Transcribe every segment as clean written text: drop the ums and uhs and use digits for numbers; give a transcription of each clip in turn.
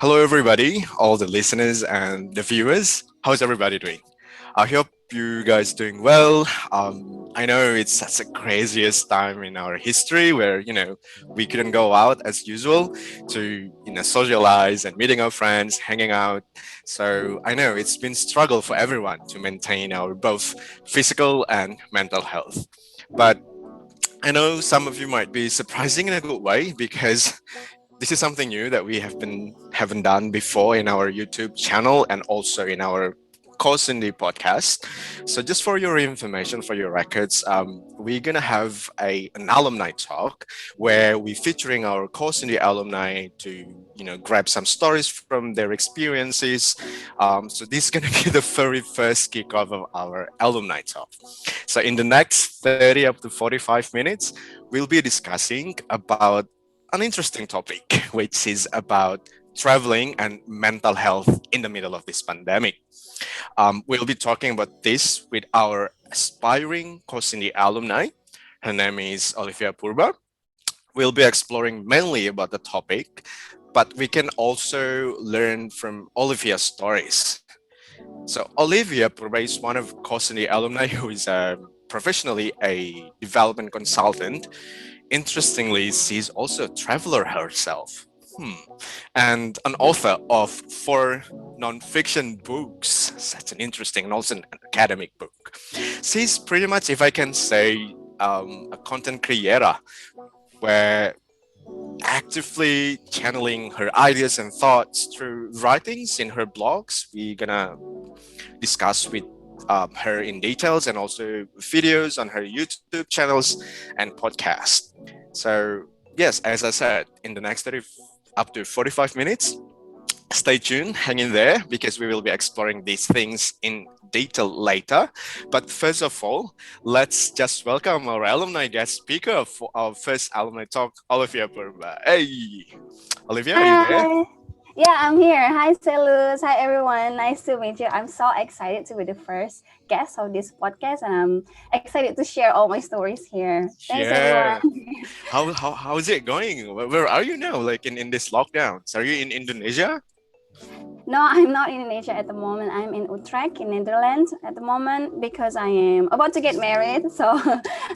Hello, everybody, all the listeners and the viewers. How's everybody doing? I hope you guys doing well. I know it's such a craziest time in our history where we couldn't go out as usual to socialize and meeting our friends, hanging out. So I know it's been struggle for everyone to maintain our both physical and mental health. But I know some of you might be surprising in a good way because this is something new that we haven't done before in our YouTube channel and also in our CAUSINDY podcast. So just for your information, for your records, we're gonna have an alumni talk where we're featuring our CAUSINDY alumni to grab some stories from their experiences. So this is gonna be the very first kickoff of our alumni talk. So in the next 30 up to 45 minutes, we'll be discussing about an interesting topic, which is about traveling and mental health in the middle of this pandemic. We'll be talking about this with our aspiring CAUSINDY alumni. Her name is Olivia Purba. We'll be exploring mainly about the topic, but we can also learn from Olivia's stories. So Olivia Purba is one of CAUSINDY alumni who is professionally a development consultant. Interestingly, she's also a traveler herself. And an author of 4 non-fiction books. Such an interesting and also an academic book. She's pretty much, if I can say, a content creator where actively channeling her ideas and thoughts through writings in her blogs. We're gonna discuss with her in details and also videos on her YouTube channels and podcast. So yes, as I said, in the next 30 up to 45 minutes, stay tuned, hang in there, because we will be exploring these things in detail later. But first of all, let's just welcome our alumni guest speaker for our first alumni talk, Olivia Purba. Hey, Olivia, are you there? Hi. Yeah, I'm here. Hi, Selus. Hi, everyone. Nice to meet you. I'm so excited to be the first guest of this podcast, and I'm excited to share all my stories here. Thanks, everyone. Yeah. How is it going? Where are you now? Like in this lockdowns? Are you in Indonesia? No, I'm not in Indonesia at the moment. I'm in Utrecht, in Netherlands at the moment because I am about to get married. So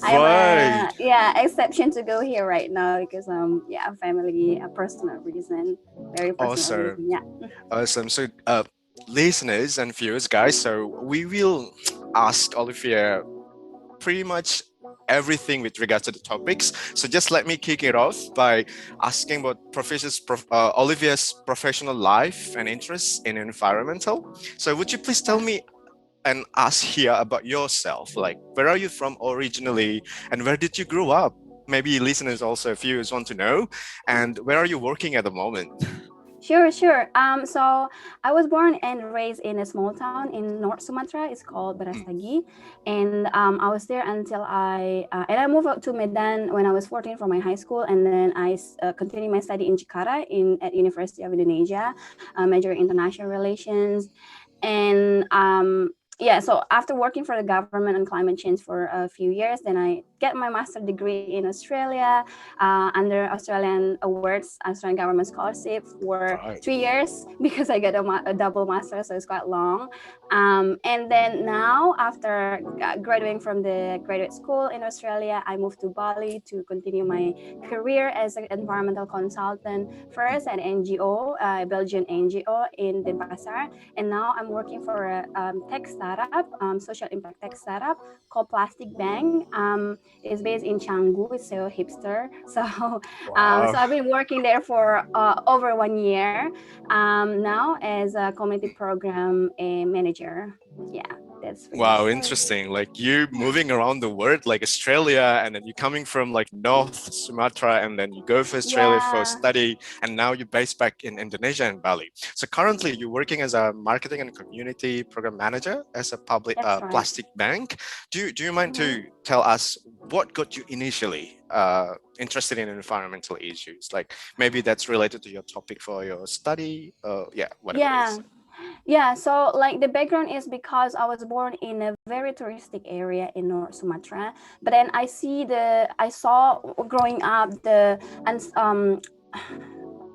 I'm Right. exception to go here right now because a family, a personal reason, very personal Awesome. reason. Yeah. Awesome. So listeners and viewers, guys, so we will ask Olivia pretty much everything with regards to the topics. So just let me kick it off by asking about Olivia's professional life and interests in environmental. So would you please tell me and us here about yourself? Like, where are you from originally, and where did you grow up? Maybe listeners also, viewers want to know. And where are you working at the moment? Sure. So I was born and raised in a small town in North Sumatra. It's called Mm. Berasagi, and I was there until I moved out to Medan when I was 14 for my high school, and then I continued my study in Jakarta at University of Indonesia, majoring international relations, and so after working for the government on climate change for a few years, then I get my master degree in Australia under Australian awards, Australian government scholarship for Right. 3 years because I got a double master, so it's quite long. And then now, after graduating from the graduate school in Australia, I moved to Bali to continue my career as an environmental consultant, first at NGO, Belgian NGO in Denpasar, and now I'm working for a tech startup, social impact tech startup called Plastic Bank. It's based in Canggu. It's so hipster. So Wow. I've been working there for over 1 year now as a community program manager. Yeah, that's pretty much Wow, story. interesting. Like you moving around the world, like Australia, and then you coming from like North Sumatra, and then you go for Australia for Yeah, study, and now you're based back in Indonesia and Bali. So currently, you're working as a marketing and community program manager as a public that's right. plastic bank. Do you mind Mhm. to tell us what got you initially interested in environmental issues? Like maybe that's related to your topic for your study. Yeah, whatever it Yeah, is. Yeah, so like the background is because I was born in a very touristic area in North Sumatra, but then I saw growing up the and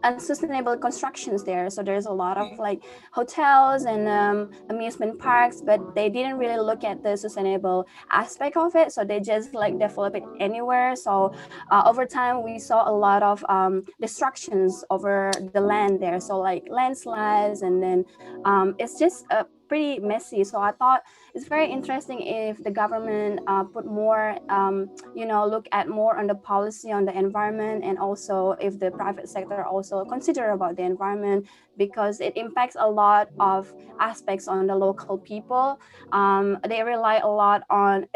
unsustainable constructions there. So there's a lot of like hotels and amusement parks, but they didn't really look at the sustainable aspect of it. So they just like develop it anywhere. So over time, we saw a lot of destructions over the land there. So like landslides, and then it's just pretty messy. So I thought it's very interesting if the government put more, look at more on the policy on the environment, and also if the private sector also consider about the environment, because it impacts a lot of aspects on the local people. They rely a lot on,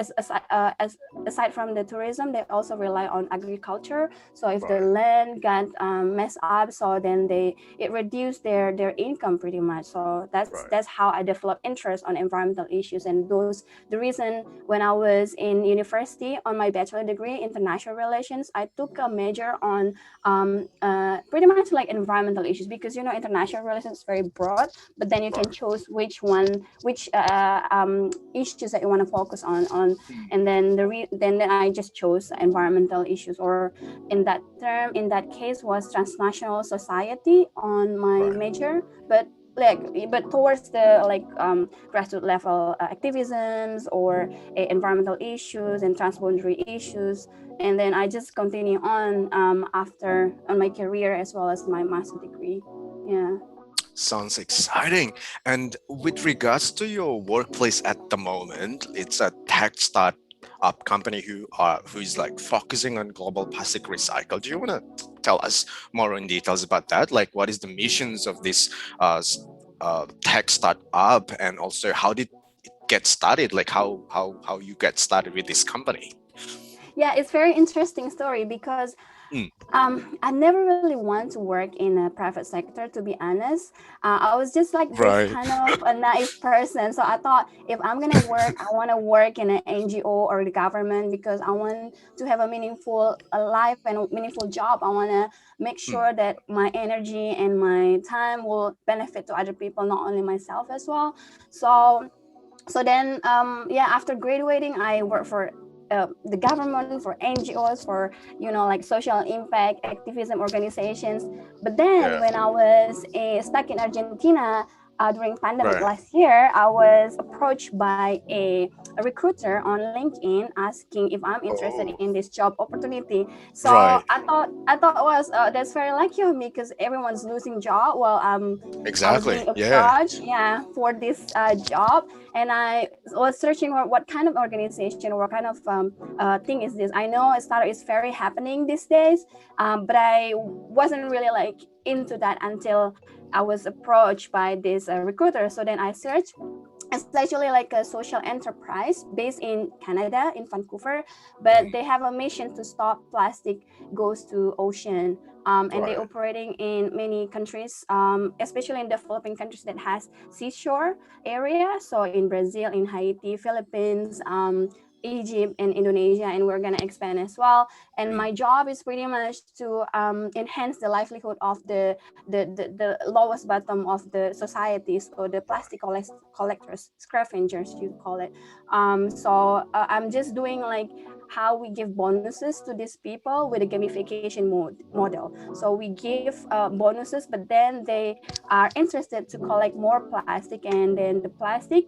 aside from the tourism, they also rely on agriculture. So if the Right. land got messed up, so then it reduced their income pretty much. So Right. that's how I developed interest on environmental issues, and those the reason when I was in university on my bachelor degree, international relations, I took a major on pretty much like environmental issues, because international relations is very broad, but then you can Right. choose which issues that you want to focus on, and then then I just chose environmental issues, or in that case was transnational society on my Right. major, but towards the grassroots level activisms, or environmental issues and transboundary issues. And then I just continue on after on my career as well as my master degree. Yeah. Sounds exciting. And with regards to your workplace at the moment, it's a tech startup company who is like focusing on global plastic recycle. Do you want to tell us more in details about that? Like, what is the missions of this tech startup, and also how did it get started? Like, how you get started with this company? Yeah, it's very interesting story, because Mm, I never really want to work in a private sector, to be honest. I was just like this right. kind of a naive person. So I thought, if I'm gonna work, I want to work in an NGO or the government, because I want to have a meaningful life and a meaningful job. I want to make Mm, sure that my energy and my time will benefit to other people, not only myself as well. So then yeah, after graduating, I worked for the government, for NGOs, for like social impact activism organizations. But then yeah. when I was stuck in Argentina during pandemic Right. last year, I was approached by a recruiter on LinkedIn asking if I'm interested Oh, in this job opportunity. So right. I thought was that's very lucky of me, because everyone's losing job while I was Exactly. being Yeah. approached, yeah, for this job. And I was searching what kind of organization, what kind of thing is this. I know a startup is very happening these days, but I wasn't really like into that until I was approached by this recruiter. So then I searched. It's actually like a social enterprise based in Canada, in Vancouver, but they have a mission to stop plastic goes to ocean. And they Right. operating in many countries, especially in developing countries that has seashore area. So in Brazil, in Haiti, Philippines, Egypt, and Indonesia, and we're gonna expand as well. And Mm, my job is pretty much to enhance the livelihood of the lowest bottom of the society, so the right. plastic collectors, scavengers, you call it. So I'm just doing like how we give bonuses to these people with a gamification model. So we give bonuses, but then they are interested to collect more plastic, and then the plastic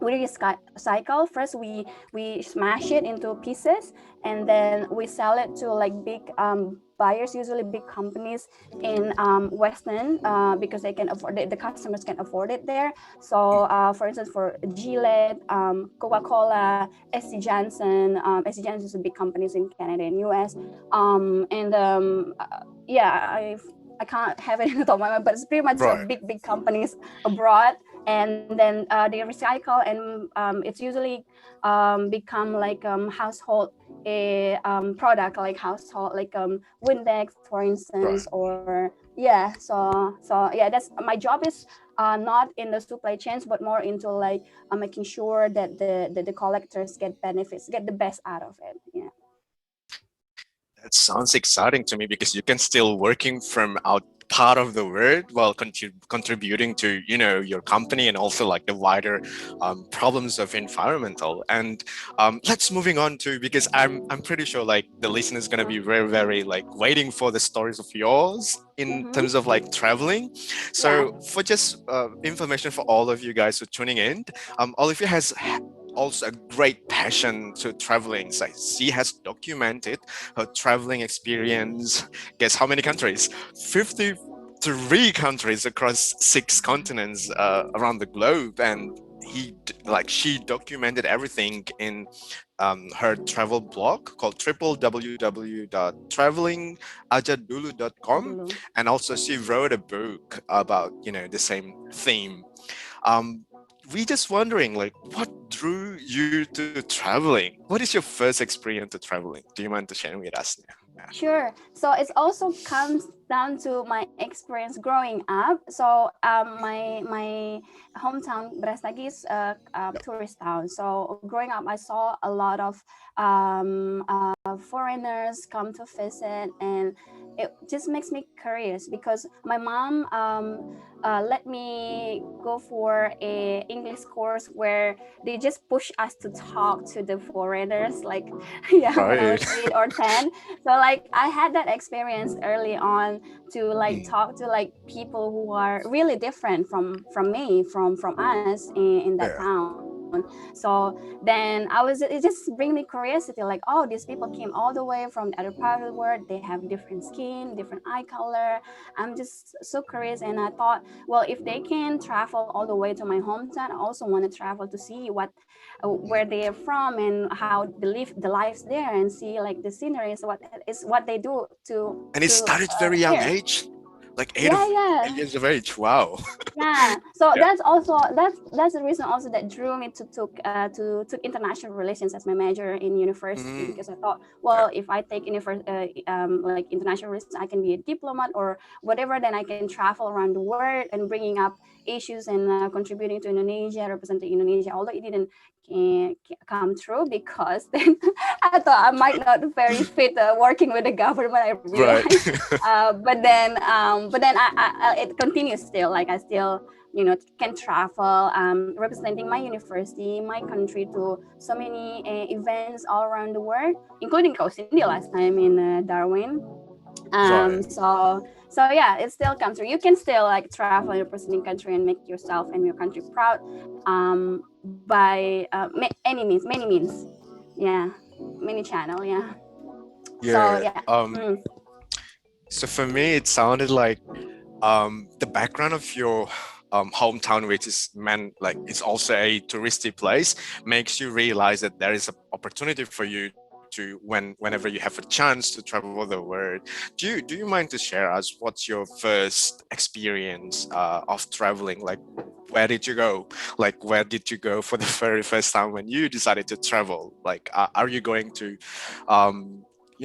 we recycle. First we smash it into pieces, and then we sell it to like big buyers, usually big companies in western, because they can afford it, the customers can afford it there. So for instance, for Gillette, Coca-Cola, SC Johnson. SC Johnson is a big companies in Canada and US. And yeah, I can't have it in the top of my mind, but it's pretty much a Right. big companies abroad. And then they recycle, and it's usually become like household a product, like household, like Windex, for instance, Right. or yeah. So yeah, that's my job is not in the supply chains, but more into like making sure that the collectors get benefits, get the best out of it. Yeah. That sounds exciting to me because you can still working from out part of the world while contributing to your company and also like the wider problems of environmental. And let's moving on to, because I'm pretty sure like the listeners gonna be very very like waiting for the stories of yours in Mm-hmm. terms of like traveling. Yeah. So for just information for all of you guys who are tuning in, Olivia has also a great passion to traveling. So she has documented her traveling experience. Guess how many countries? 53 countries across 6 continents around the globe. And she documented everything in her travel blog called www.travelingajadulu.com. Dulu. And also she wrote a book about the same theme. um, we just wondering like what drew you to traveling. What is your first experience to traveling? Do you mind to share with us now? Yeah. Sure. So it also comes down to my experience growing up. So my hometown Brastagi is a tourist town. So growing up, I saw a lot of foreigners come to visit, and it just makes me curious because my mom let me go for a English course where they just push us to talk to the foreigners, like yeah, when I Right. was 8 or 10. So like I had that experience early on to like Mm, talk to like people who are really different from me, from us in that yeah. town. So then it just bring me curiosity, like, oh, these people came all the way from the other part of the world, they have different skin, different eye color. I'm just so curious, and I thought, well, if they can travel all the way to my hometown, I also want to travel to see where Mm. they are from and how they live the lives there, and see like the scenery is what they do And it to started very young here. age, like Yeah, eight yeah. years of age. Wow. Yeah, so Yeah. that's the reason also that drew me to took international relations as my major in university, Mm, because I thought, yeah. well, if I take like international relations, I can be a diplomat or whatever, then I can travel around the world and bringing up issues and contributing to Indonesia, representing Indonesia, although it didn't come true because then I thought I might not very fit working with the government. I Right. realized, but then it continues still. Like I still, can travel, representing my university, my country to so many events all around the world, including CAUSINDY last time in Darwin. Right. So yeah, it still comes through. You can still like travel in a presenting country and make yourself and your country proud, by any means, many means. Yeah, many channel. Yeah. So Yeah. yeah. So for me, it sounded like the background of your hometown, which is meant like it's also a touristy place, makes you realize that there is an opportunity for you to whenever you have a chance to travel the world. Do you mind to share us what's your first experience of traveling? Like, where did you go? Like, where did you go for the very first time when you decided to travel? Like, are you going to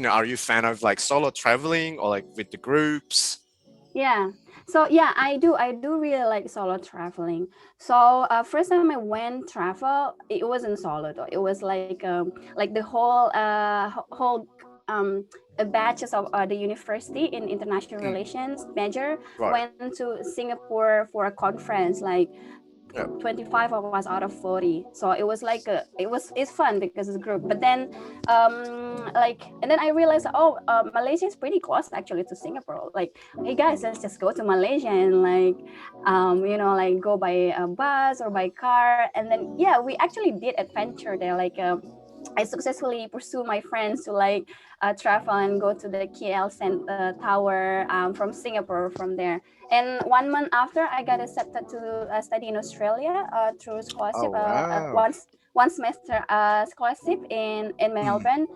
are you a fan of like solo traveling or like with the groups? Yeah. So yeah, I do really like solo traveling. So first time I went travel, it wasn't solo though. It was like the whole batches of the university in international Mm, relations major right. went to Singapore for a conference, like Yeah. 25 of us out of 40. So it was like it's fun because it's a group. But then and then I realized, oh, Malaysia is pretty close actually to Singapore. Like, hey guys, let's just go to Malaysia and like like go by a bus or by car. And then yeah, we actually did adventure there, like I successfully pursue my friends to like travel and go to the Tower, from Singapore from there. And 1 month after, I got accepted to study in Australia through Oh scholarship, wow. one semester scholarship in Mm, Melbourne,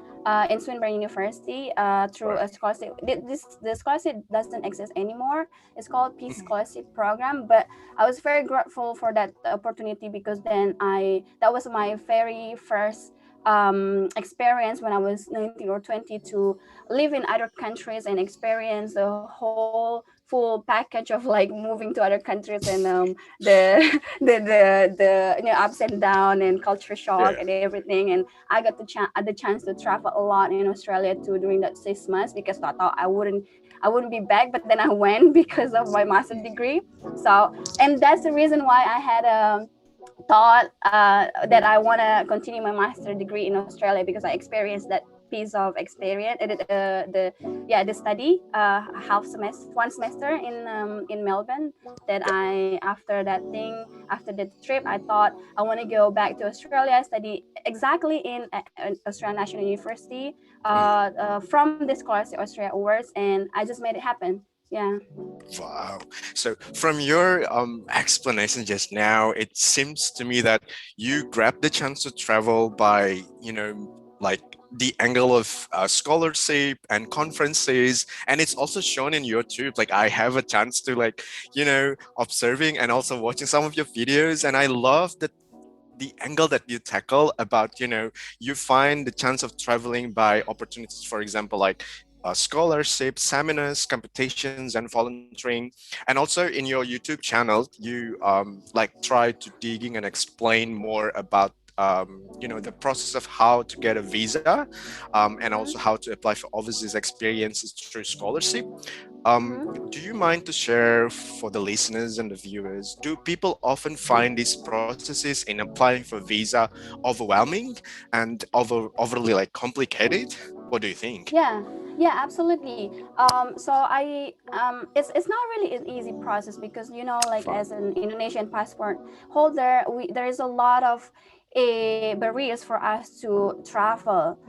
in Swinburne University, through right. a scholarship. The scholarship doesn't exist anymore. It's called Peace Mhm. Scholarship Program. But I was very grateful for that opportunity because then that was my very first experience when I was 19 or 20 to live in other countries and experience the whole full package of like moving to other countries and the ups and down and culture shock Yeah. and everything. And I got the chance to travel a lot in Australia too during that 6 months, because I thought I wouldn't be back, but then I went because of my master degree. So, and that's the reason why I had thought that I want to continue my master degree in Australia, because I experienced that piece of experience, the study, half semester, one semester in Melbourne. That I after the trip, I thought I want to go back to Australia, study exactly in Australian National University, from the Scholarship Australia Awards, and I just made it happen. Yeah. Wow. So from your explanation just now, it seems to me that you grabbed the chance to travel by, like the angle of scholarship and conferences, and it's also shown in YouTube. Like I have a chance to observing and also watching some of your videos, and I love that the angle that you tackle about you find the chance of traveling by opportunities, for example, like scholarships, seminars, competitions, and volunteering. And also in your YouTube channel, you like try to digging and explain more about the process of how to get a visa, and also Mm-hmm. how to apply for overseas experiences through scholarship. Mm-hmm. Do you mind to share for the listeners and the viewers? Do people often find these processes in applying for visa overwhelming and overly like complicated? What do you think? Yeah, yeah, absolutely. So it's not really an easy process, because like Wow. as an Indonesian passport holder, there is a lot of barriers for us to travel.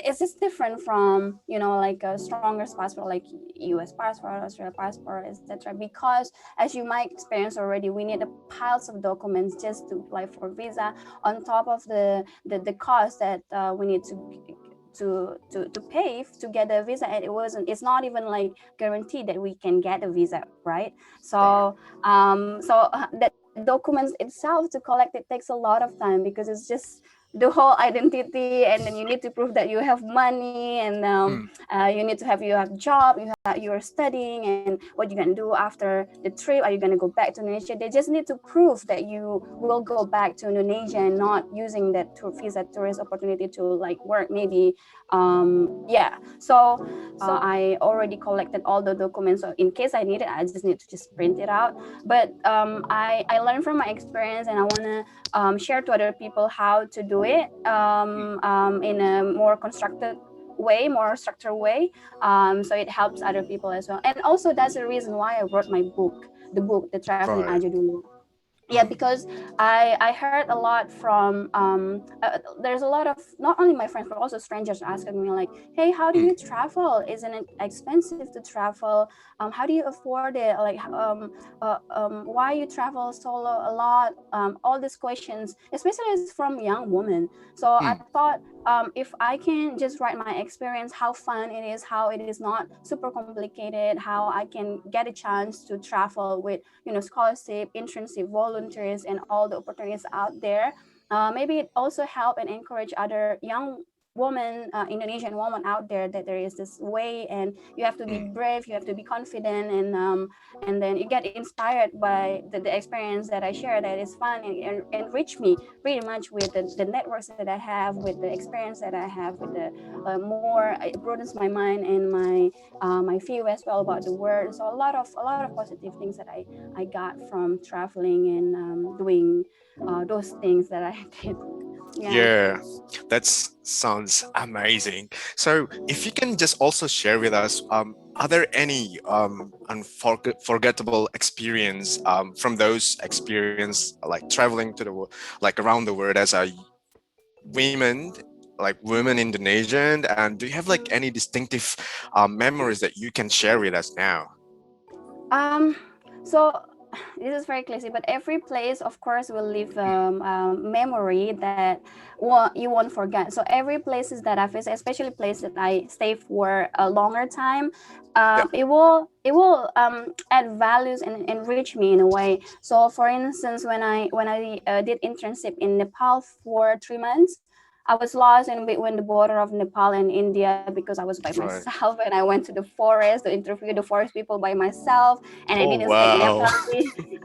It's just different from like a stronger passport like U.S. passport, Australia passport, etc. Because as you might experience already, we need a piles of documents just to apply for visa, on top of the cost that we need to pay to get a visa. And it's not even like guaranteed that we can get a visa, right? Right. So the documents itself to collect it takes a lot of time, because it's just the whole identity, and then you need to prove that you have money, and Mm, you need to have you have job, you're studying, and what you're gonna do after the trip. Are you gonna go back to Indonesia? They just need to prove that you will go back to Indonesia and not using that visa tourist opportunity to like work maybe. Yeah. So I already collected all the documents, so in case I need it, I just need to just print it out. But I learned from my experience, and I want to share to other people how to do it in a more constructed way, more structured way, so it helps other people as well. And also that's the reason why I wrote my book, the Traveling right. Aja Dulu. Yeah, Mm, because I heard a lot from there's a lot of, not only my friends but also strangers asking me like, hey, how do mm, you travel? Isn't it expensive to travel? How do you afford it? Like why you travel solo a lot? All these questions, especially from young women. So I mm, thought, if I can just write my experience, how fun it is, how it is not super complicated, how I can get a chance to travel with scholarship, internship, volunteers, and all the opportunities out there. Maybe it also help and encourage other young women, Indonesian women out there, that there is this way, and you have to be mm. brave, you have to be confident, and then you get inspired by the experience that I share, that is fun and enrich me pretty much with the networks that I have, with the experience that I have, with the more it broadens my mind and my view as well about the world. So a lot of positive things that I got from traveling and doing those things that I did. Yeah. Yeah, that sounds amazing. So, if you can just also share with us, are there any unforgettable experience from those experience, like traveling to the world, like around the world as a women, like women Indonesian, and do you have like any distinctive memories that you can share with us now? Um, so this is very classy, but every place, of course, will leave memory that you won't forget. So every places that I visit, especially places that I stay for a longer time, Yeah. it will add values and enrich me in a way. So, for instance, when I did internship in Nepal for 3 months. I was lost in between the border of Nepal and India because I was by Right. myself, and I went to the forest to interview the forest people by myself, and I Oh didn't speak wow. Nepali.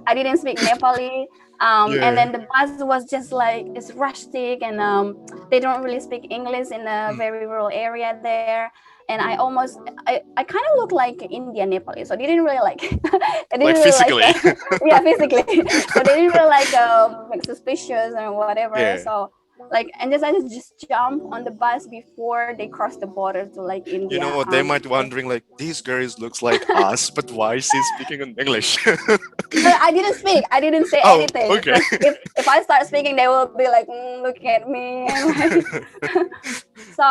I didn't speak Nepali. And Yeah. then the bus was just like it's rustic, and they don't really speak English in a Mm. very rural area there. And I kind of look like Indian Nepali, so they didn't really like they Like didn't really like physically. yeah, physically. So they didn't really like suspicious or whatever. Yeah. So like, and just I just jump on the bus before they cross the border to like You know India. what? They might wondering like these girls looks like us, but why is she speaking in English? But I didn't speak. I didn't say Oh, anything okay. because if I start speaking, they will be like looking at me and like. So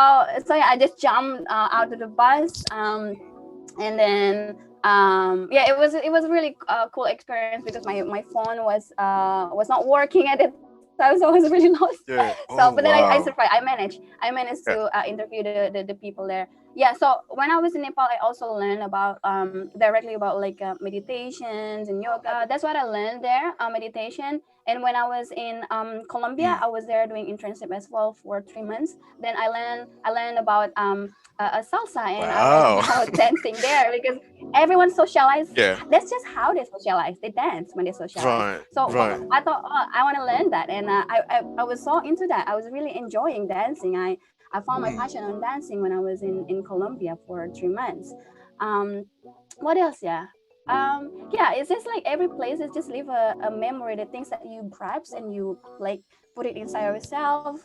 yeah, I just jumped out of the bus, and then yeah, it was really cool experience because my phone was not working at the time, so I was really lost. Yeah. So but then Oh I survived. wow. I managed to Yeah. interview the people there. Yeah, so when I was in Nepal, I also learned about directly about like meditations and yoga. That's what I learned there, meditation. And when I was in Colombia, Mm. I was there doing internship as well for 3 months. Then I learned about salsa, and I learned Wow. about dancing there because everyone socialized. Yeah. That's just how they socialize. They dance when they socialize. Right. So Right. I thought, oh, I want to learn that, and I was so into that. I was really enjoying dancing. I found my Mm. passion on dancing when I was in Colombia for 3 months. Um, what else? Yeah, it's just like every place is just leave a memory, the things that you grasp and you like put it inside yourself,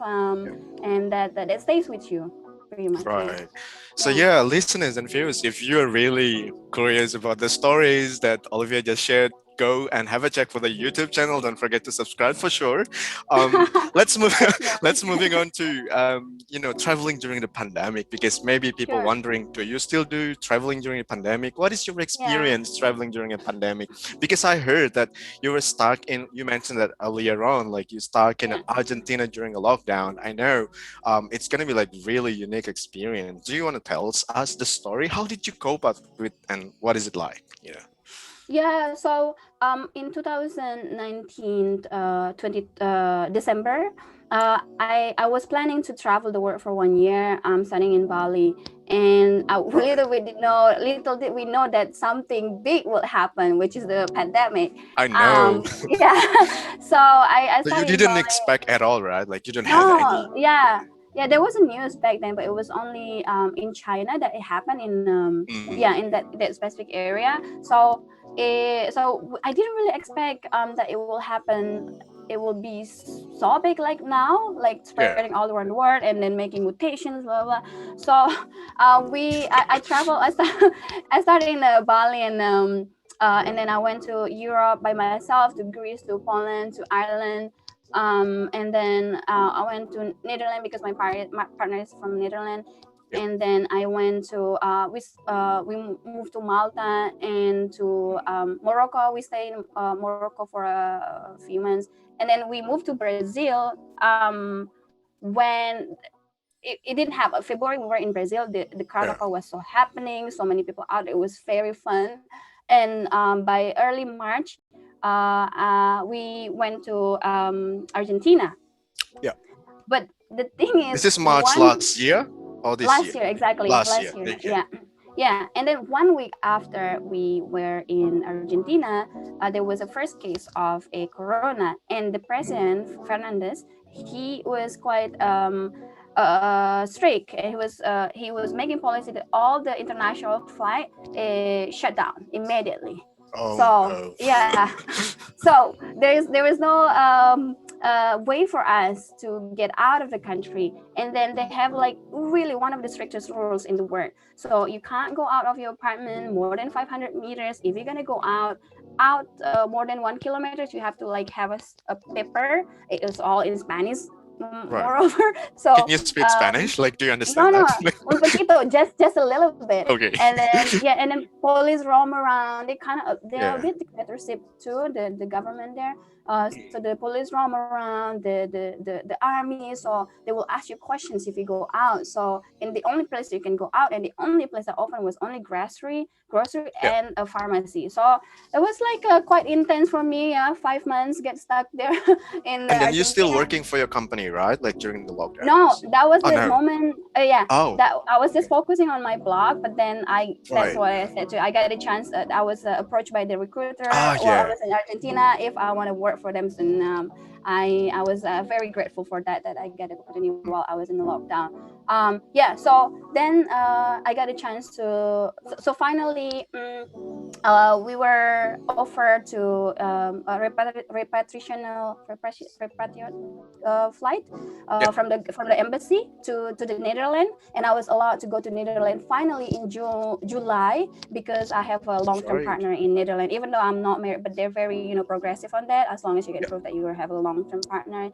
and that stays with you pretty much. Yeah, Right. So yeah. yeah, listeners and viewers, if you're really curious about the stories that Olivia just shared, go and have a check for the YouTube channel. Don't forget to subscribe for sure. Let's move. Let's Definitely. moving on to traveling during the pandemic, because maybe people Sure. wondering, do you still do traveling during a pandemic? What is your Yeah. experience traveling during a pandemic? Because I heard that you were stuck in. You mentioned that earlier on, like you stuck in Yeah. Argentina during a lockdown. I know it's gonna be like really unique experience. Do you want to tell us the story? How did you cope up with, and what is it like? Yeah, so in 2019, 20 December, I was planning to travel the world for 1 year, studying in Bali, and Right. little did we know that something big would happen, which is the pandemic. I know. Yeah, so I So you studied in didn't Bali. expect at all, right? Like you didn't have any. No, yeah, yeah. There was a news back then, but it was only in China that it happened in Mm, yeah, in that specific area. So I didn't really expect that it will happen. It will be so big like now, like yeah. spreading all around the world and then making mutations, blah blah. So I traveled. I started in Bali, and then I went to Europe by myself, to Greece, to Poland, to Ireland, and then I went to Netherlands because my partner is from Netherlands, Yep. and then I went to moved to Malta and to Morocco. We stayed in Morocco for a few months, and then we moved to Brazil when it didn't happen. February we were in Brazil. The Yeah. carnival was so happening, so many people out. It was very fun, and by early March, we went to Argentina. Yeah. But the thing This is, is March last year or this year? last year, exactly, Last last year. year, Okay. yeah. Yeah, and then 1 week after we were in Argentina, there was a first case of a corona, and the president Fernandez, he was quite strict. He was making policy that all the international flight shut down immediately. Oh So no. yeah, so there is no way for us to get out of the country, and then they have like really one of the strictest rules in the world. So you can't go out of your apartment more than 500 meters. If you're gonna go out more than 1 kilometer, you have to like have a paper. It is all in Spanish, Right. moreover. So Can you speak Spanish? Like, do you no, understand no, that? un poquito, just a little bit. Okay. And then yeah, and then police roam around. They kind of they're a Yeah. bit dictatorship too. The government there. So the police roam around, the army, so they will ask you questions if you go out. So in the only place you can go out, and the only place that open was only grocery Yeah. and a pharmacy. So it was like quite intense for me. 5 months get stuck there in And then you're still Argentina. working for your company, right? Like during the No, lockdowns. that was Oh the no. moment. Yeah, Oh. that I was just Okay. focusing on my blog, but then I that's Right. why I said to I got a chance that I was approached by the recruiter Ah, while I yeah. was in Argentina if I want to work for them. And I was very grateful for that I got the opportunity while I was in the lockdown. Yeah, so then I got a chance to so finally. We were offered to a repatriation flight Yeah. from the embassy to the Netherlands, and I was allowed to go to Netherlands finally in July because I have a long term Right. partner in Netherlands. Even though I'm not married, but they're very progressive on that. As long as you can Yeah. prove that you have a long term partner,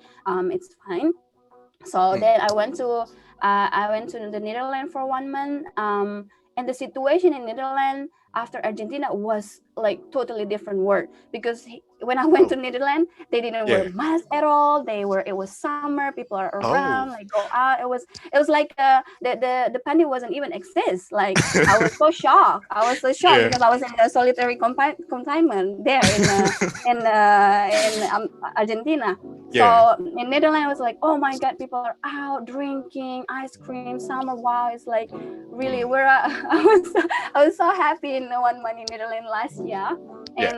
it's fine. So Mm. then I went to the Netherlands for 1 month. And the situation in Netherlands after Argentina was like totally different world because when I went Oh. to Netherlands, they didn't wear Yeah. masks at all. It was summer, people are around, Oh. like go out. It was like the pandemic wasn't even exist. Like I was so shocked. I was so shocked Yeah. because I was in a solitary confinement there in Argentina. Yeah. So in Netherlands, it was like, oh my God, people are out drinking ice cream, summer. Wow, it's like really Mm. where I was so happy in 1 month in Netherlands last year, Yeah.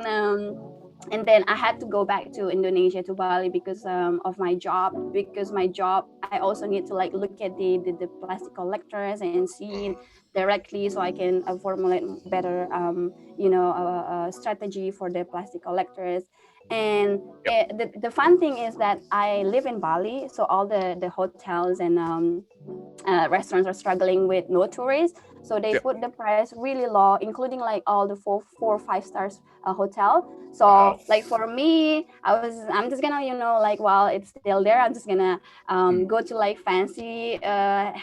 and then I had to go back to Indonesia to Bali because of my job. Because my job, I also need to like look at the plastic collectors and see Mm. directly so I can formulate better strategy for the plastic collectors. And Yep. the fun thing is that I live in Bali, so all the hotels and restaurants are struggling with no tourists, so they Yep. put the price really low, including like all the 4 or 5 stars hotel. Wow. So like for me, I'm just gonna like while it's still there, I'm just gonna Mm. go to like fancy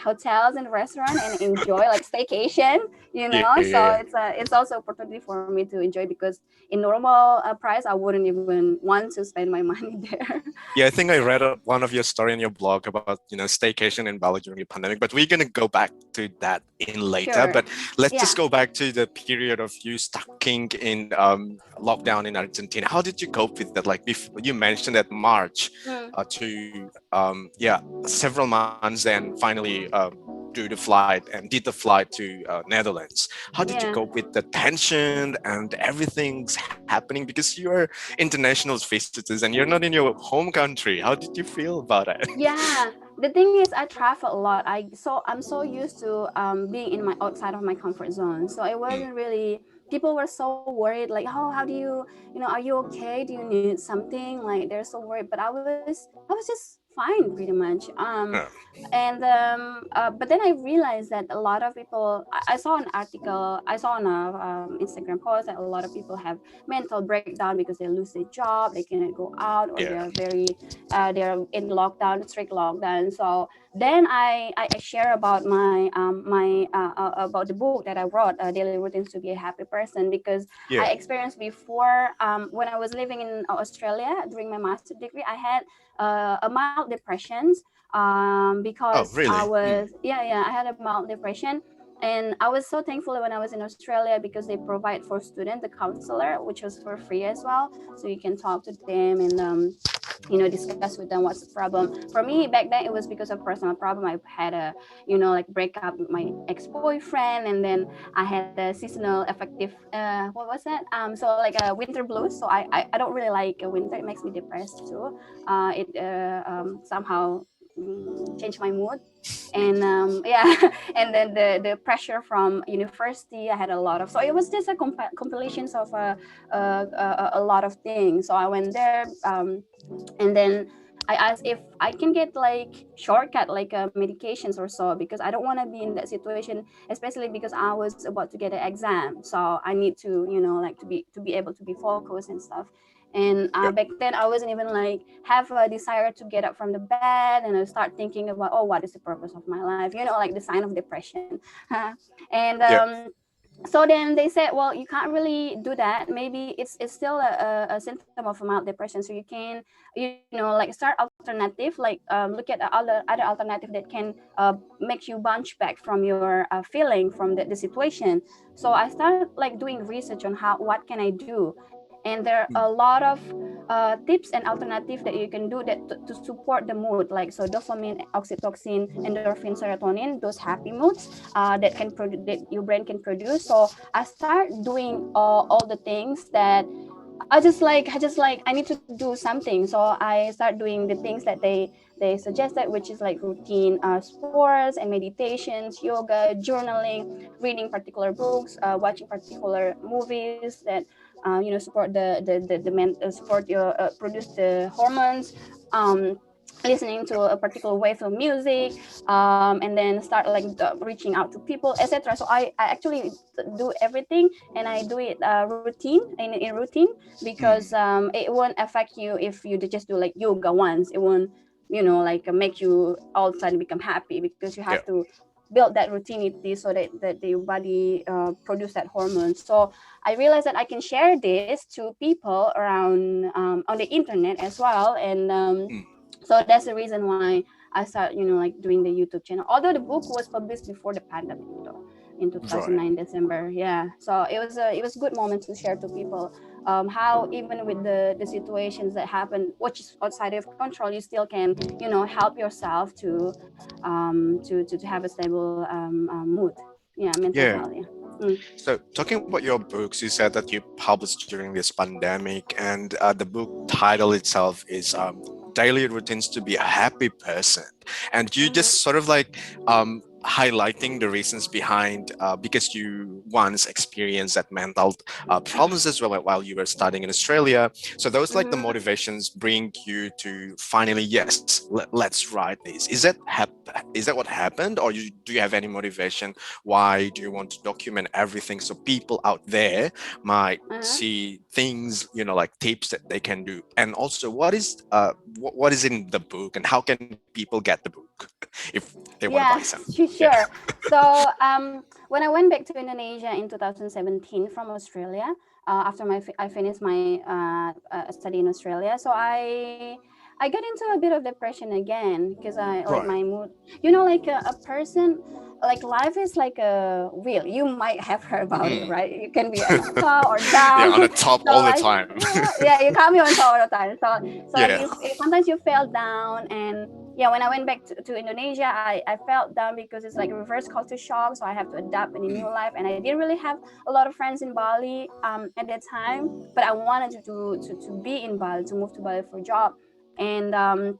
hotels and restaurant and enjoy like staycation, Yeah. so Yeah. it's also opportunity for me to enjoy because in normal price I wouldn't even want to spend my money there. Yeah, I think I read one of your story in your blog about staycation in Bali during the pandemic, but we're gonna go back to that in later. Sure. But let's Yeah. just go back to the period of you stucking in lockdown in Argentina. How did you cope with that? Like you mentioned that March Mm. to yeah, several months, and finally do the flight and did the flight to Netherlands. How did you Yeah. cope with the tension and everything's happening because you are international visitors and you're not in your home country? How did you feel about it? Yeah, the thing is I travel a lot. I'm so used to being in my outside of my comfort zone, so it Mm, wasn't really, people were so worried like, oh, how do you, are you okay, do you need something, like they're so worried, but I was just fine pretty much. yeah, And but then I realized that a lot of people, I saw an article, I saw on a Instagram post that a lot of people have mental breakdown because they lose their job, they cannot go out, or yeah, they're in lockdown, strict lockdown. So then I share about my about the book that I wrote, Daily Routines to Be a Happy Person, because I yeah. experienced before, when I was living in Australia during my master degree, I had a mild depression, Oh, because I really? Mm. was, yeah, I had a mild depression. And I was so thankful when I was in Australia because they provide for students the counselor, which was for free as well, so you can talk to them and discuss with them what's the problem. For me back then it was because of personal problem. I had a like breakup with my ex-boyfriend, and then I had a seasonal affective what was that, so like a winter blues. So I don't really like winter, it makes me depressed too. It somehow changed my mood. And yeah, and then the pressure from university, I had a lot of, so it was just a compilations of a lot of things. So I went there, and then I asked if I can get like shortcut like medications or so, because I don't want to be in that situation, especially because I was about to get an exam, so I need to like to be able to be focused and stuff. And Yeah, back then I wasn't even like have a desire to get up from the bed, and I start thinking about, oh, what is the purpose of my life, like the sign of depression. And yeah, So then they said, well, you can't really do that. Maybe it's still a symptom of mild depression. So you can, like start alternative, like look at the other alternative that can make you bounce back from your feeling from the situation. So I started like doing research on what can I do, and there are a lot of tips and alternatives that you can do that to support the mood, like so dopamine, oxytocin, endorphin, serotonin, those happy moods that your brain can produce. So I start doing all the things that I need to do something. So I start doing the things that they suggested, which is like routine sports and meditations, yoga, journaling, reading particular books, watching particular movies that support support your produce the hormones. Listening to a particular wave of music, and then start like reaching out to people, etc. So I actually do everything, and I do it in routine, because Mm. it won't affect you if you just do like yoga once. It won't like make you all of a sudden become happy, because you have Yeah. to build that routinity so that your body produce that hormone. So I realized that I can share this to people around on the internet as well. And Mm. so that's the reason why I start like doing the YouTube channel, although the book was published before the pandemic though, in Right. 2009 December. Yeah, so it was a good moment to share to people how even with the situations that happen which is outside of control, you still can help yourself to have a stable mood, yeah, mental Yeah. health, yeah. Mm. So, talking about your books, you said that you published during this pandemic, and the book title itself is Daily Routines to Be a Happy Person. And you Mm-hmm. just sort of like highlighting the reasons behind, because you once experienced that mental problems as well while you were studying in Australia. So, those like the Mm-hmm. motivations bring you to finally, yes, let's write this. Is that what happened? Or do you have any motivation? Why do you want to document everything so people out there might Uh-huh. see things, like tips that they can do? And also, what is in the book, and how can people get the book if they want to buy Yeah, some? Yeah. sure. So when I went back to Indonesia in 2017 from Australia, after I finished my study in Australia, so I got into a bit of depression again, because I like Right. my mood. Like a person, like life is like a wheel. You might have heard about it, Mm. right? You can be on top or Yeah, down. on the top So all the like, time. yeah, you can't be on top all the time. So like Yeah. sometimes you fell down. And yeah, when I went back to Indonesia, I felt down because it's like reverse culture shock. So I have to adapt in a new Mm. life, and I didn't really have a lot of friends in Bali at that time. But I wanted to be in Bali, to move to Bali for a job. And um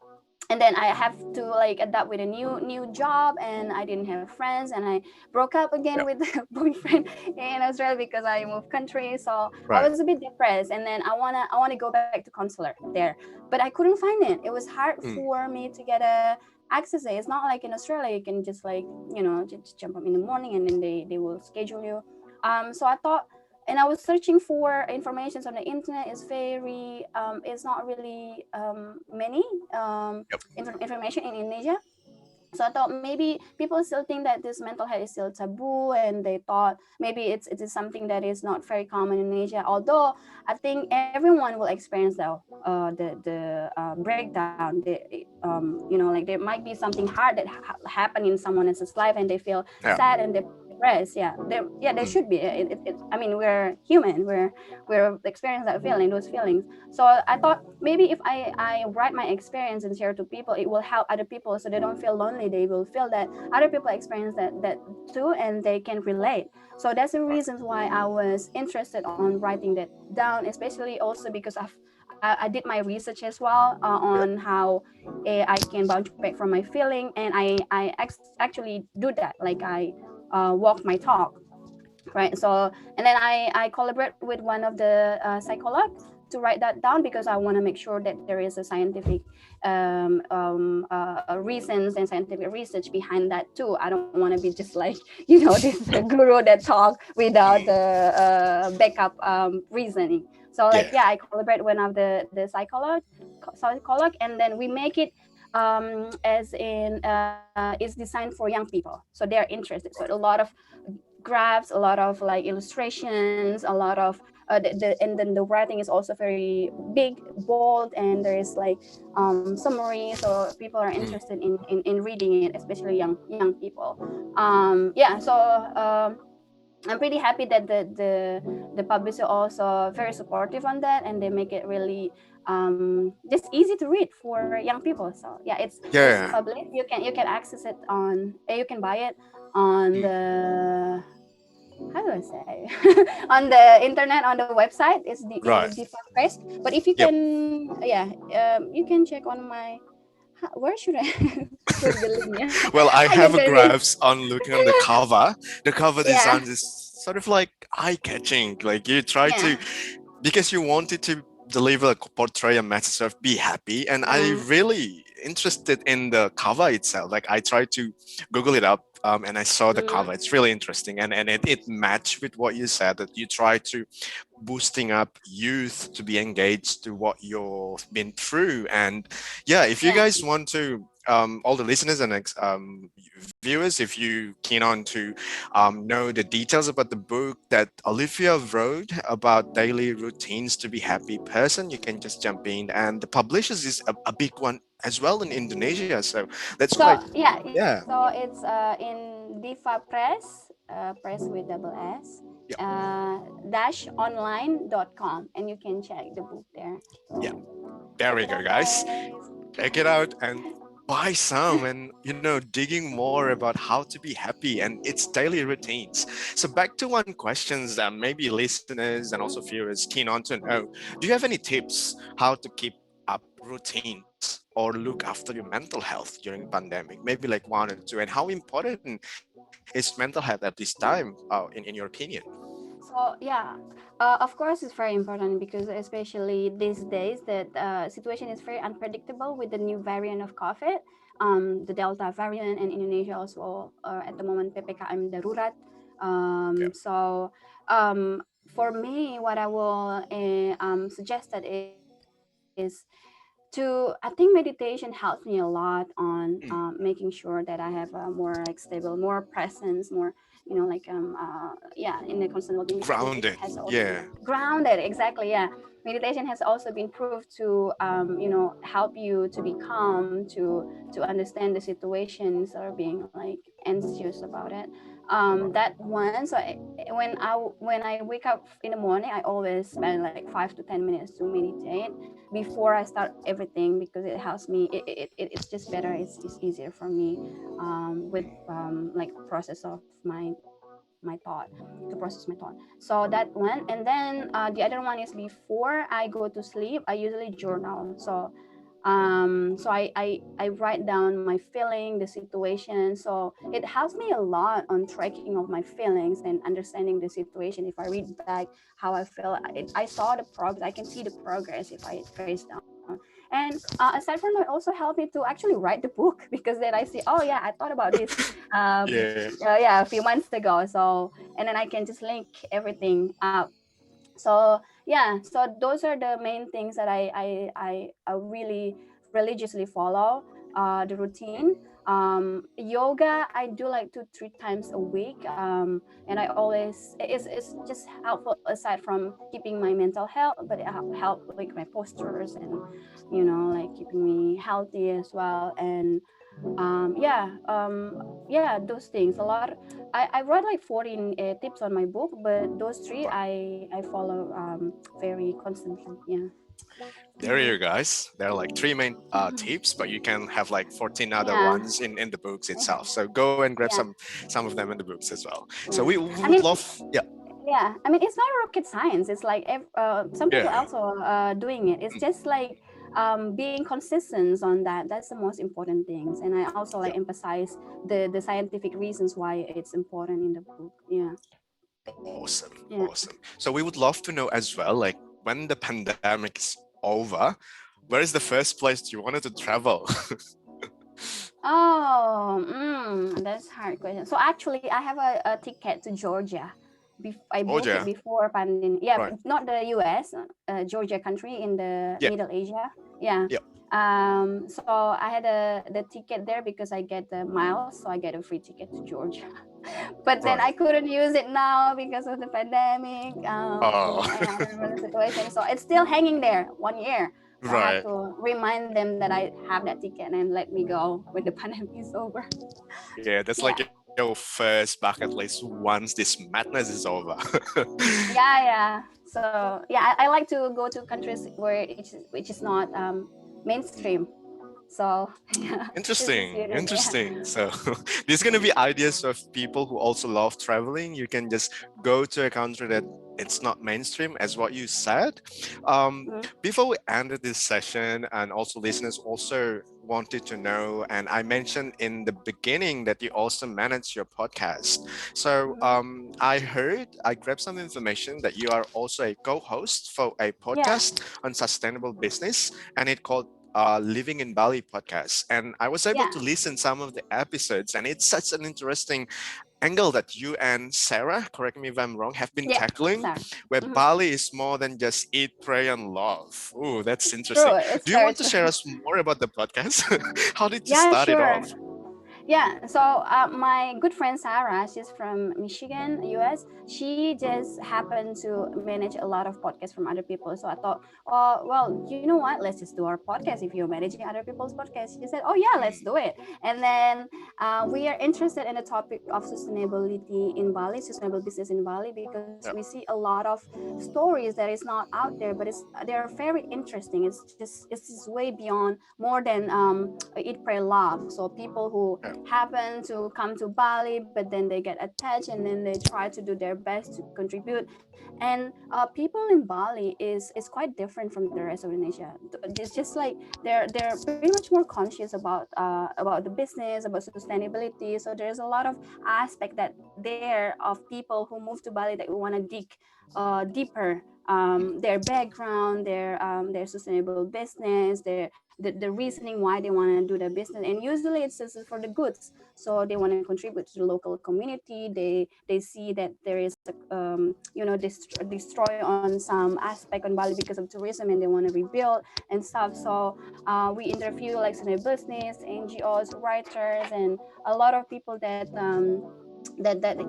and then I have to like adapt with a new job, and I didn't have friends, and I broke up again Yeah. with the boyfriend in Australia because I moved country. So I Right. was a bit depressed, and then I wanna go back to consular there, but I couldn't find it. It was hard Mm. for me to get a access. It's not like in Australia you can just like just jump up in the morning and then they will schedule you. So I thought, and I was searching for information on the internet. Is very it's not really many Yep. information in Indonesia. So I thought maybe people still think that this mental health is still taboo, and they thought maybe it is something that is not very common in Asia. Although I think everyone will experience the breakdown. Like there might be something hard that happened in someone else's life, and they feel Yeah. sad and depressed. There should be. Mm. I mean, we're human. We're experiencing that feeling, those feelings. So I thought maybe if I write my experience and share to people, it will help other people so they don't feel lonely. They will feel that other people experience that too, and they can relate. So that's the Right. reasons why I was interested on writing that down, especially also because I did my research as well Yeah. on how I can bounce back from my feeling, and actually do that. Like I walk my talk, right? So and then I collaborate with one of the psychologs to write that down, because I want to make sure that there is a scientific reasons and scientific research behind that too. I don't want to be just like this guru that talk without Mm. the backup reasoning. So like, Yeah. yeah, I collaborate with one of the psycholog, and then we make it is designed for young people, so they're interested. So a lot of graphs, a lot of like illustrations, a lot of and then the writing is also very big, bold, and there is like summary, so people are Mm. interested in reading it, especially young people. Yeah, so I'm pretty happy that the publisher also very supportive on that, and they make it really just easy to read for young people. So yeah, it's Yeah. public. You can access it on you can buy it on Mm. the how do I say on the internet, on the website. It's the Right. Diva Press. But if you Yep. can, yeah, you can check on my. Where should I put the link? Yeah, Well, I I guess have a maybe. grasp on looking on the cover. The cover Yeah, design is sort of like eye-catching. Like you try to, yeah. because you wanted to deliver, portray a message of be happy, and I Mm, really interested in the cover itself. Like I tried to Google it up, and I saw the mm, cover. It's really interesting, and it matched with what you said, that you try to boosting up youth to be engaged to what you've been through. And yeah, if you yeah. guys want to, all the listeners and viewers, if you keen on to know the details about the book that Olivia wrote about daily routines to be happy person, you can just jump in. And the publishers is a big one as well in Indonesia, so that's So quite, yeah, yeah. so it's in Diva Press, press with double S, Yeah. -online.com, and you can check the book there. Yeah, So there check we it go, out, guys. guys. Check it out and buy some, and digging more about how to be happy and its daily routines. So back to one questions that maybe listeners and also viewers keen on to know. Do you have any tips how to keep up routines or look after your mental health during pandemic? Maybe like one or two, and how important is mental health at this time, in your opinion? So yeah, of course, it's very important because especially these days that situation is very unpredictable with the new variant of COVID, the Delta variant, and Indonesia also at the moment PPKM darurat. Yeah. For me, what I will suggest that is to I think meditation helps me a lot on Mm. making sure that I have a more like stable, more presence, more yeah, in a constant well-being, because meditation Grounded. has also Yeah. grounded, exactly, yeah. Meditation has also been proved to help you to be calm, to understand the situations that are being like anxious about it. That one. So when I wake up in the morning, I always spend like 5 to 10 minutes to meditate before I start everything, because it helps me. It's just better. It's easier for me with like process of my thought, to process my thought. So that one, and then the other one is before I go to sleep, I usually journal. So I write down my feeling, the situation. So it helps me a lot on tracking of my feelings and understanding the situation. If I read back how I feel, I saw the progress. I can see the progress if I trace down. And aside from that, it also helped me to actually write the book because then I see, oh yeah, I thought about this, Yeah. yeah, a few months ago. So and then I can just link everything up. So yeah, so those are the main things that I really religiously follow, the routine. Yoga I do like 2-3 times a week, and I always it's just helpful aside from keeping my mental health, but it help like my postures and like keeping me healthy as well. And yeah, those things a lot. I wrote like 14 tips on my book, but those three Wow. I follow very constantly. Yeah. There Mm-hmm. you guys. There are like three main tips, but you can have like 14 other Yeah. ones in the books itself. So go and grab Yeah. some of them in the books as well. So Yeah. we I would mean, love, yeah, yeah. I mean, it's not rocket science. It's like some people yeah. also doing it. It's Mm. just like being consistent on that. That's the most important things. And I also Yeah. like emphasize the scientific reasons why it's important in the book. Yeah. Awesome. Yeah. Awesome. So we would love to know as well, like when the pandemic is over, where is the first place you wanted to travel? Oh, that's hard question. So actually, I have a ticket to Georgia. I Oh booked it yeah. before pandemic. Yeah, Right. not the U.S. Georgia country in the Yeah. Middle Asia. Yeah. Yeah. So I had the ticket there because I get the miles, so I get a free ticket to Georgia. But then I Right. couldn't use it now because of the pandemic Oh, and other situation. So it's still hanging there 1 year. So I have right. to remind them that I have that ticket and let me go when the pandemic is over. Yeah, that's Yeah, like your first bucket list once this madness is over. yeah. So yeah, I like to go to countries where which is not mainstream. So yeah, this is Interesting, unique. Yeah. interesting. So there's gonna be ideas of people who also love traveling. You can just go to a country that it's not mainstream, as what you said. Mm, Before we ended this session, and also listeners also wanted to know, and I mentioned in the beginning that you also manage your podcast. So mhm. I grabbed some information that you are also a co-host for a Yeah, podcast on sustainable business, and it called Living in Bali podcast, and I was able yeah, to listen some of the episodes, and it's such an interesting angle that you and Sarah, correct me if I'm wrong, have been yeah. tackling, Sorry. where Mhm. Bali is more than just eat, pray, and love. Ooh, that's True, interesting. it's Do you very want to true. share us more about the podcast? How did you Yeah, start it sure. off? Yeah, so my good friend Sarah, she's from Michigan, US. She just happened to manage a lot of podcasts from other people. So I thought, oh, well, you know what? Let's just do our podcast if you're managing other people's podcasts. She said, oh, yeah, let's Mm, do it. And then we are interested in the topic of sustainability in Bali, sustainable business in Bali, because we yeah, see a lot of stories that is not out there, but they're very interesting. It's just way beyond more than eat, pray, love. So people who yeah, happen to come to Bali, but then they get attached and then they try to do their best to contribute. And people in Bali is quite different from the rest of Indonesia. It's just like they're pretty much more conscious about the business, about sustainability. So there's a lot of aspect that there of people who move to Bali that we want to dig deeper, their background, their sustainable business, the reasoning why they want to do the business, and usually it's just for the goods. So they want to contribute to the local community. They see that there is a, destroy on some aspect on Bali because of tourism, and they want to rebuild and stuff. So we interview like sustainable business, NGOs, writers, and a lot of people that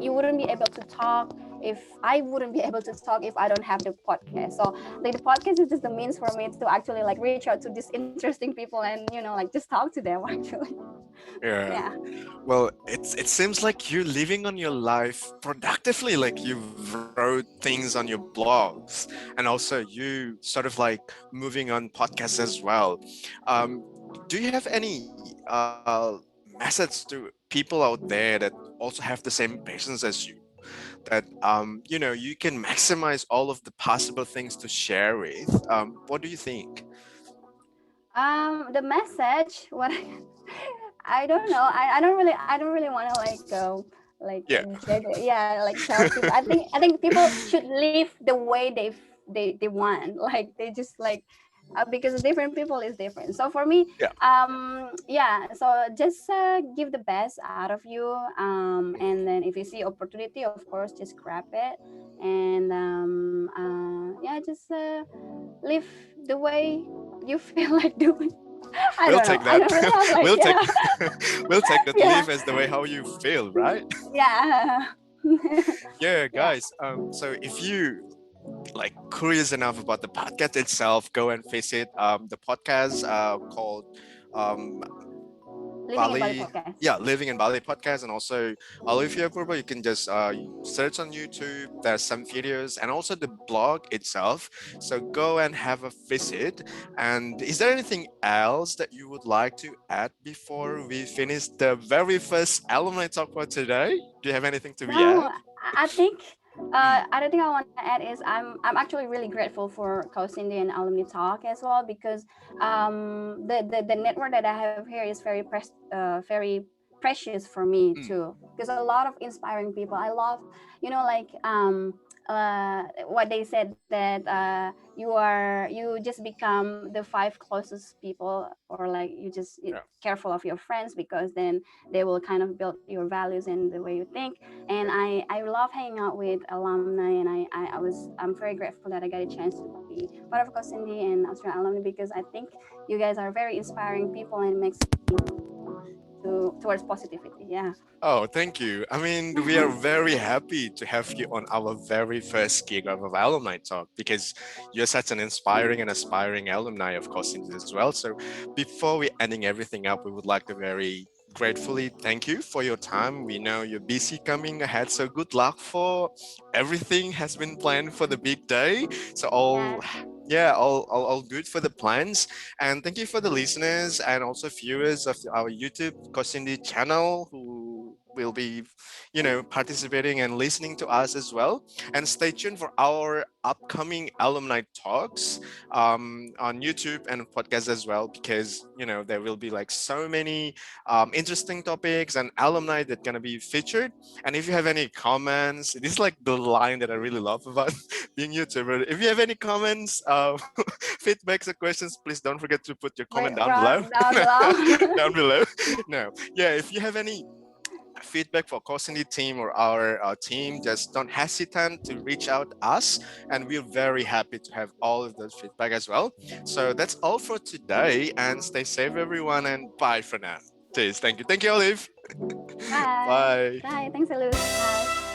you wouldn't be able to talk if I wouldn't be able to talk if I don't have the podcast. So like the podcast is just the means for me to actually like reach out to these interesting people and like just talk to them actually. yeah. Yeah. Well, it seems like you're living on your life productively. Like you wrote things on your blogs, and also you sort of like moving on podcasts as well. Um, do you have any message to people out there that also have the same patience as you? That you can maximize all of the possible things to share with. What do you think? The message, what I don't know. I don't really want to like go like Yeah, yeah, like tell people. I think people should live the way they want. Like they just like because different people is different. So for me, yeah. yeah. So just give the best out of you. And then if you see opportunity, of course, just grab it. And yeah, just live the way you feel like doing. I We'll don't know. take I that. don't really have like we'll take yeah, we'll take that. yeah, Live as the way how you feel, right? yeah, Yeah, yeah. guys. So if you like curious enough about the podcast itself, go and visit the podcast called um Living in Bali Bali, podcast. yeah, Living in Bali podcast, and also Olivia Purba. You can just search on YouTube. There's some videos, and also the blog itself. So go and have a visit. And is there anything else that you would like to add before we finish the very first alumni talk for today? Do you have anything to be No, add? I think Mm, other thing I want to add is I'm actually really grateful for CAUSINDY and Alumni Talk as well because the network that I have here is very precious for me Mm, too, because a lot of inspiring people. I love, like what they said, that you just become the five closest people, or like you just yeah. careful of your friends, because then they will kind of build your values and the way you think. And I love hanging out with alumni, and I'm very grateful that I got a chance to be part of CAUSINDY and Australian alumni, because I think you guys are very inspiring people, and it makes towards positivity. Yeah. Oh, thank you. I mean, we are very happy to have you on our very first gig of Alumni Talk because you're such an inspiring and aspiring alumni, of course, in this as well. So, before we ending everything up, we would like to very gratefully thank you for your time. We know you're busy coming ahead, so good luck for everything has been planned for the big day. So all. Yes. Yeah, all good for the plans. And thank you for the listeners and also viewers of our YouTube CAUSINDY channel who will be, participating and listening to us as well. And stay tuned for our upcoming alumni talks on YouTube and podcast as well, because, there will be like so many interesting topics and alumni that going to be featured. And if you have any comments, this is like the line that I really love about being YouTuber. If you have any comments, feedbacks or questions, please don't forget to put your comment down below. Down below. Down below. No. Yeah, if you have any feedback for CAUSINDY team or our team, just don't hesitate to reach out us, and we're very happy to have all of those feedback as well. So that's all for today, and stay safe, everyone, and bye for now. Cheers. Thank you. Thank you, Olive. Bye. Bye. Bye. Thanks, Alus. Bye.